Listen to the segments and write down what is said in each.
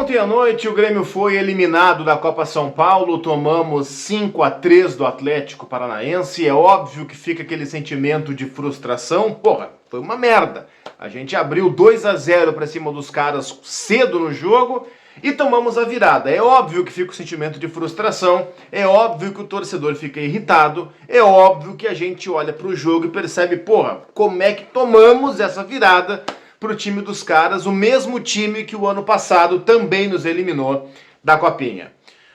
Ontem à noite o Grêmio foi eliminado da Copa São Paulo, tomamos 5-3 do Atlético Paranaense. É óbvio que fica aquele sentimento de frustração. Porra, foi uma merda. A gente abriu 2-0 para cima dos caras cedo no jogo e tomamos a virada. É óbvio que fica o sentimento de frustração, é óbvio que o torcedor fica irritado, é óbvio que a gente olha pro jogo e percebe, porra, como é que tomamos essa virada pro time dos caras, o mesmo time que o ano passado também nos eliminou da Copinha.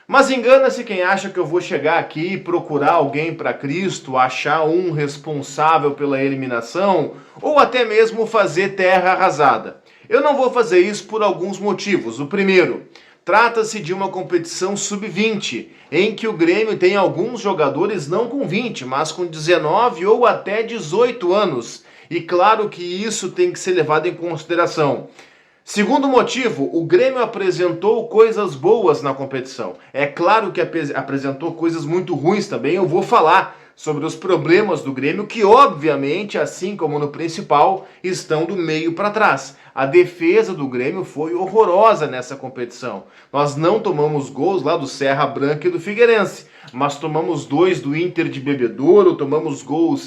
Mas engana-se quem acha que eu vou chegar aqui e procurar alguém para Cristo, achar um responsável pela eliminação, ou até mesmo fazer terra arrasada. Eu não vou fazer isso por alguns motivos. O primeiro, trata-se de uma competição sub-20, em que o Grêmio tem alguns jogadores não com 20, mas com 19 ou até 18 anos. E claro que isso tem que ser levado em consideração. Segundo motivo, o Grêmio apresentou coisas boas na competição. É claro que apresentou coisas muito ruins também. Eu vou falar sobre os problemas do Grêmio, que obviamente, assim como no principal, estão do meio para trás. A defesa do Grêmio foi horrorosa nessa competição. Nós não tomamos gols lá do Serra Branca e do Figueirense, mas tomamos 2 do Inter de Bebedouro, tomamos gol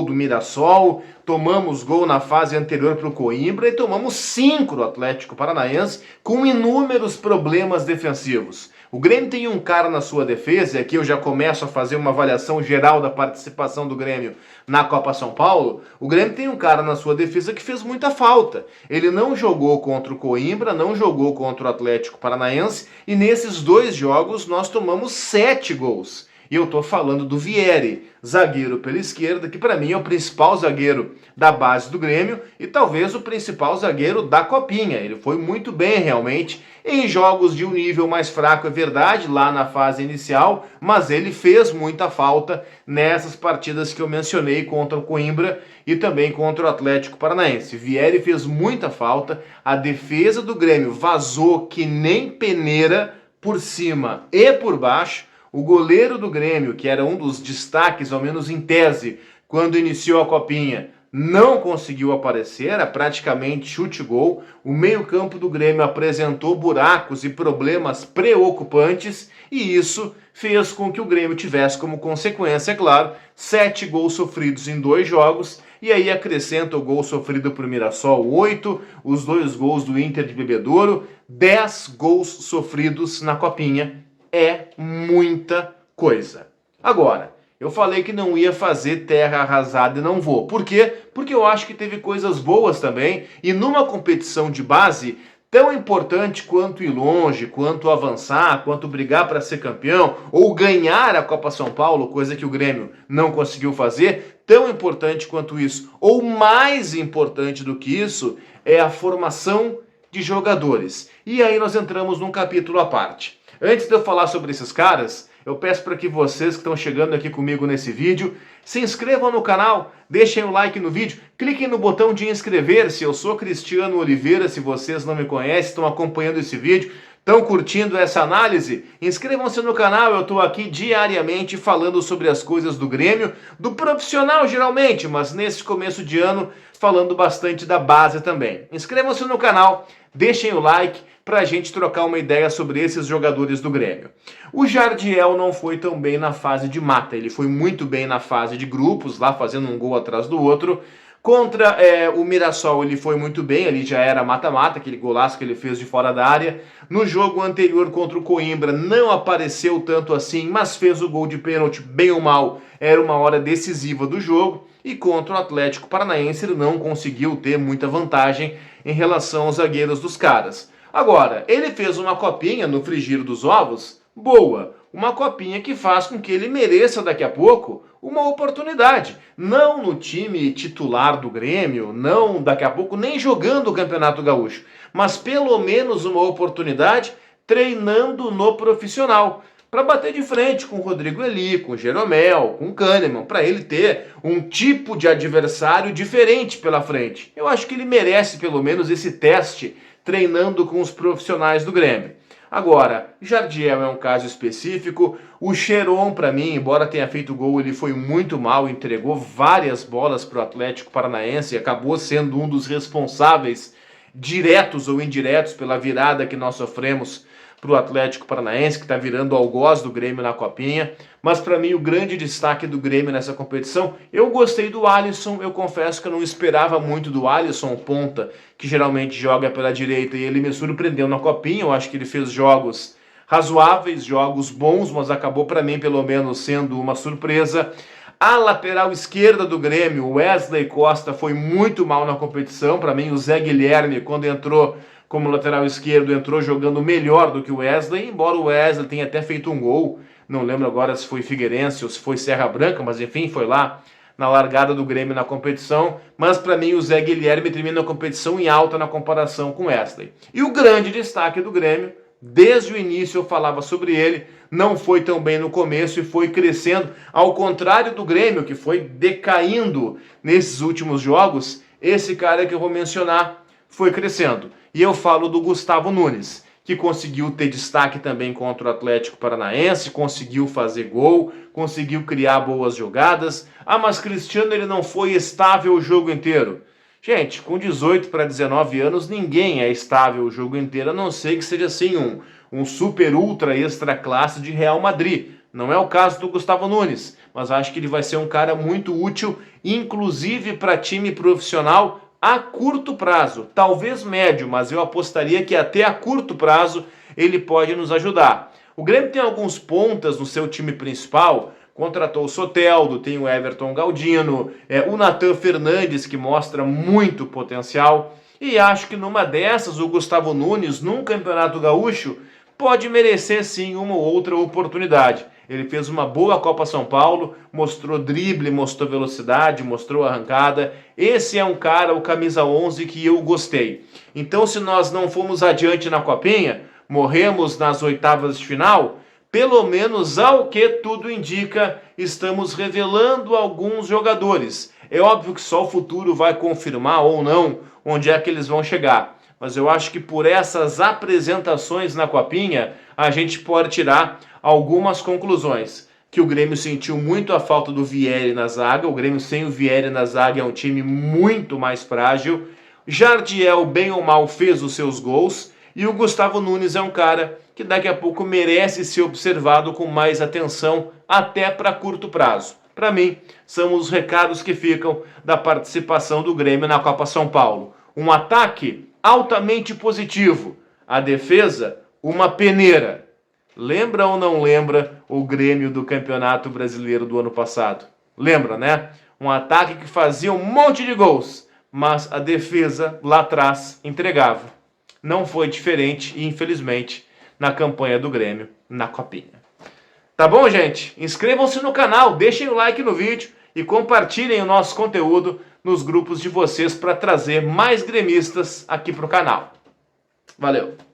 do Mirassol, tomamos gol na fase anterior para o Coimbra e tomamos 5 do Atlético Paranaense com inúmeros problemas defensivos. O Grêmio tem um cara na sua defesa, e aqui eu já começo a fazer uma avaliação geral da participação do Grêmio na Copa São Paulo. O Grêmio tem um cara na sua defesa que fez muita falta. Ele não jogou contra o Coimbra, não jogou contra o Atlético Paranaense, e nesses 2 jogos nós tomamos 7 gols. E eu tô falando do Vieri, zagueiro pela esquerda, que para mim é o principal zagueiro da base do Grêmio e talvez o principal zagueiro da Copinha. Ele foi muito bem realmente em jogos de um nível mais fraco, é verdade, lá na fase inicial, mas ele fez muita falta nessas partidas que eu mencionei contra o Coimbra e também contra o Atlético Paranaense. Vieri fez muita falta, a defesa do Grêmio vazou que nem peneira por cima e por baixo. O goleiro do Grêmio, que era um dos destaques, ao menos em tese, quando iniciou a Copinha, não conseguiu aparecer, era praticamente chute-gol. O meio-campo do Grêmio apresentou buracos e problemas preocupantes, e isso fez com que o Grêmio tivesse como consequência, é claro, 7 gols sofridos em 2 jogos, e aí acrescenta o gol sofrido por Mirassol, 8, os 2 gols do Inter de Bebedouro, 10 gols sofridos na Copinha. É muita coisa. Agora, eu falei que não ia fazer terra arrasada e não vou. Por quê? Porque eu acho que teve coisas boas também. E numa competição de base, tão importante quanto ir longe, quanto avançar, quanto brigar para ser campeão, ou ganhar a Copa São Paulo, coisa que o Grêmio não conseguiu fazer, tão importante quanto isso, ou mais importante do que isso, é a formação de jogadores. E aí nós entramos num capítulo à parte. Antes de eu falar sobre esses caras, eu peço para que vocês que estão chegando aqui comigo nesse vídeo, se inscrevam no canal, deixem o like no vídeo, cliquem no botão de inscrever-se. Eu sou Cristiano Oliveira, se vocês não me conhecem, estão acompanhando esse vídeo, estão curtindo essa análise, inscrevam-se no canal. Eu estou aqui diariamente falando sobre as coisas do Grêmio, do profissional geralmente, mas nesse começo de ano falando bastante da base também. Inscrevam-se no canal, deixem o like, para a gente trocar uma ideia sobre esses jogadores do Grêmio. O Jardiel não foi tão bem na fase de mata, ele foi muito bem na fase de grupos, lá fazendo um gol atrás do outro. Contra o Mirassol ele foi muito bem, ali já era mata-mata, aquele golaço que ele fez de fora da área. No jogo anterior contra o Coimbra não apareceu tanto assim, mas fez o gol de pênalti, bem ou mal, era uma hora decisiva do jogo. E contra o Atlético Paranaense ele não conseguiu ter muita vantagem em relação aos zagueiros dos caras. Agora, ele fez uma copinha no frigir dos ovos boa, uma copinha que faz com que ele mereça daqui a pouco uma oportunidade. Não no time titular do Grêmio, não daqui a pouco nem jogando o Campeonato Gaúcho, mas pelo menos uma oportunidade treinando no profissional, para bater de frente com o Rodrigo Eli, com o Jeromel, com o Kahneman, para ele ter um tipo de adversário diferente pela frente. Eu acho que ele merece pelo menos esse teste treinando com os profissionais do Grêmio. Agora, Jardiel é um caso específico. O Sheron, para mim, embora tenha feito gol, ele foi muito mal, entregou várias bolas para o Atlético Paranaense e acabou sendo um dos responsáveis diretos ou indiretos pela virada que nós sofremos para o Atlético Paranaense, que está virando algoz do Grêmio na Copinha. Mas para mim o grande destaque do Grêmio nessa competição, eu gostei do Alisson, eu confesso que eu não esperava muito do Alisson, ponta, que geralmente joga pela direita, e ele me surpreendeu na Copinha. Eu acho que ele fez jogos razoáveis, jogos bons, mas acabou para mim pelo menos sendo uma surpresa. A lateral esquerda do Grêmio, Wesley Costa, foi muito mal na competição. Para mim o Zé Guilherme, quando entrou como lateral esquerdo, entrou jogando melhor do que o Wesley, embora o Wesley tenha até feito um gol, não lembro agora se foi Figueirense ou se foi Serra Branca, mas enfim, foi lá na largada do Grêmio na competição. Mas para mim o Zé Guilherme termina a competição em alta na comparação com o Wesley. E o grande destaque do Grêmio, desde o início eu falava sobre ele, não foi tão bem no começo e foi crescendo, ao contrário do Grêmio, que foi decaindo nesses últimos jogos. Esse cara que eu vou mencionar foi crescendo. E eu falo do Gustavo Nunes, que conseguiu ter destaque também contra o Atlético Paranaense, conseguiu fazer gol, conseguiu criar boas jogadas. Ah, mas Cristiano, ele não foi estável o jogo inteiro. Gente, com 18 para 19 anos, ninguém é estável o jogo inteiro, a não ser que seja assim um super ultra extra classe de Real Madrid. Não é o caso do Gustavo Nunes, mas acho que ele vai ser um cara muito útil, inclusive para time profissional, a curto prazo, talvez médio, mas eu apostaria que até a curto prazo ele pode nos ajudar. O Grêmio tem alguns pontas no seu time principal, contratou o Soteldo, tem o Everton Galdino, o Nathan Fernandes, que mostra muito potencial, e acho que numa dessas o Gustavo Nunes, num Campeonato Gaúcho, pode merecer sim uma ou outra oportunidade. Ele fez uma boa Copa São Paulo, mostrou drible, mostrou velocidade, mostrou arrancada. Esse é um cara, o camisa 11, que eu gostei. Então, se nós não fomos adiante na Copinha, morremos nas oitavas de final, pelo menos ao que tudo indica, estamos revelando alguns jogadores. É óbvio que só o futuro vai confirmar ou não onde é que eles vão chegar. Mas eu acho que por essas apresentações na Copinha, a gente pode tirar algumas conclusões. Que o Grêmio sentiu muito a falta do Vieri na zaga. O Grêmio sem o Vieri na zaga é um time muito mais frágil. Jardiel, bem ou mal, fez os seus gols. E o Gustavo Nunes é um cara que daqui a pouco merece ser observado com mais atenção, até para curto prazo. Para mim, são os recados que ficam da participação do Grêmio na Copa São Paulo. Um ataque altamente positivo. A defesa, uma peneira. Lembra ou não lembra o Grêmio do Campeonato Brasileiro do ano passado? Lembra, né? Um ataque que fazia um monte de gols, mas a defesa lá atrás entregava. Não foi diferente, infelizmente, na campanha do Grêmio na Copinha. Tá bom, gente? Inscrevam-se no canal, deixem o like no vídeo e compartilhem o nosso conteúdo nos grupos de vocês para trazer mais gremistas aqui para o canal. Valeu!